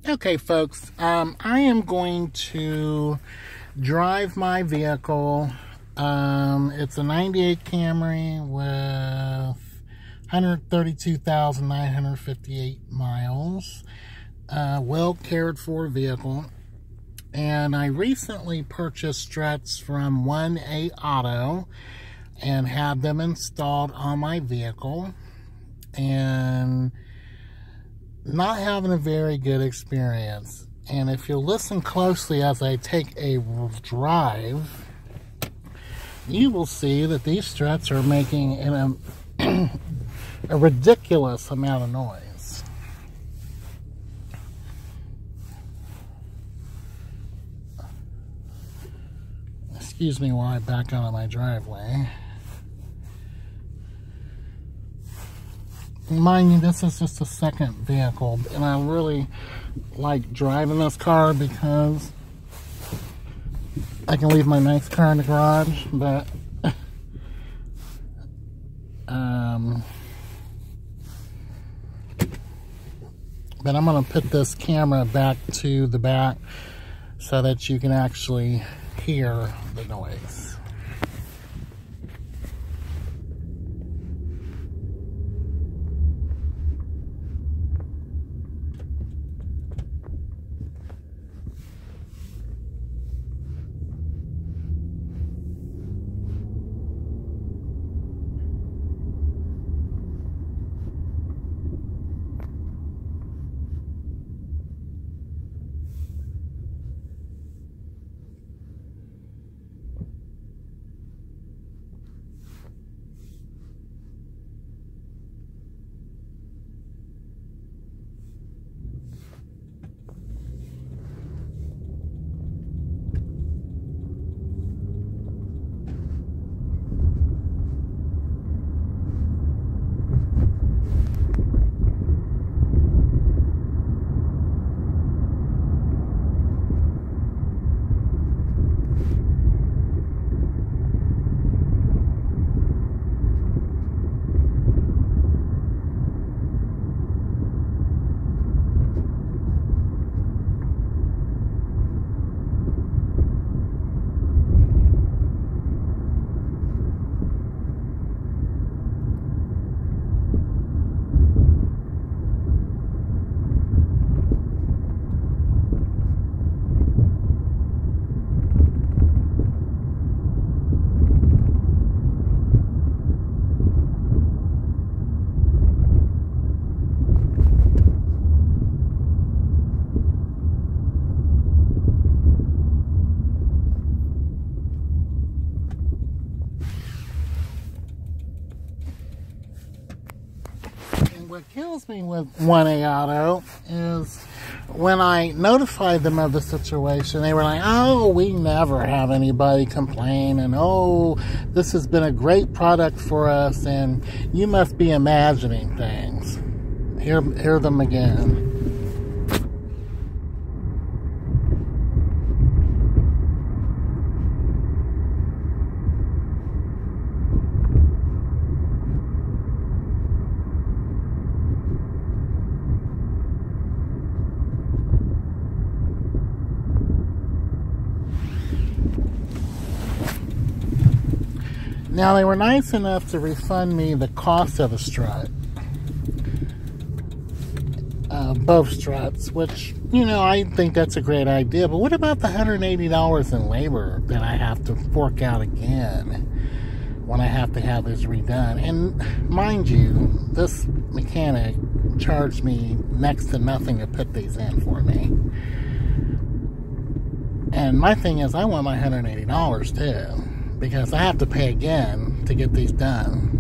Okay, folks, I am going to drive my vehicle. It's a 98 Camry with 132,958 miles. Well cared for vehicle. And I recently purchased struts from 1A Auto and had them installed on my vehicle. And not having a very good experience. And if you listen closely as I take a drive, you will see that these struts are making a ridiculous amount of noise. Excuse me while I back out of my driveway. Mind you, this is just a second vehicle, and I really like driving this car because I can leave my nice car in the garage, but I'm going to put this camera back to the back so that you can actually hear the noise. What kills me with 1A Auto is when I notified them of the situation, they were like, oh, we never have anybody complain, and oh, this has been a great product for us, and you must be imagining things. Hear them again. Now, they were nice enough to refund me the cost of the strut. Both struts, which, you know, I think that's a great idea. But what about the $180 in labor that I have to fork out again when I have to have this redone? And mind you, this mechanic charged me next to nothing to put these in for me. And my thing is, I want my $180 too, because I have to pay again to get these done.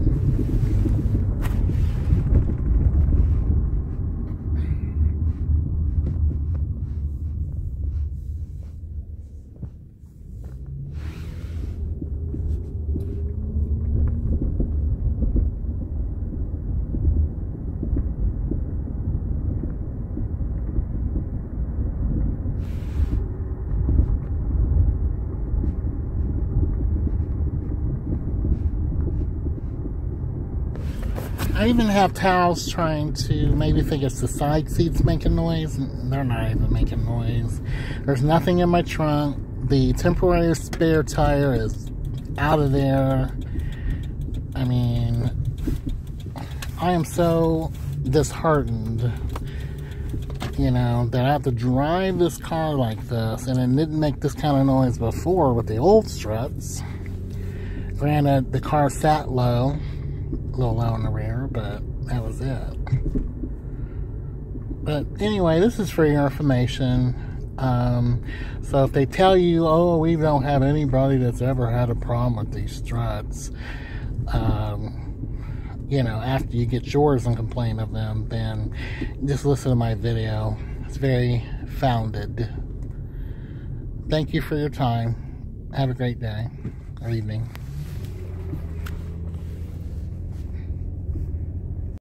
I even have towels trying to maybe think it's the side seats making noise. They're not even making noise. There's nothing in my trunk. The temporary spare tire is out of there. I mean, I am so disheartened, you know, that I have to drive this car like this, and it didn't make this kind of noise before with the old struts. Granted, the car sat low, a little low in the rear, but that was it. But anyway, this is for your information. So if they tell you, oh, we don't have anybody that's ever had a problem with these struts, you know, after you get yours and complain of them, then just listen to my video. It's very founded. Thank you for your time. Have a great day or evening.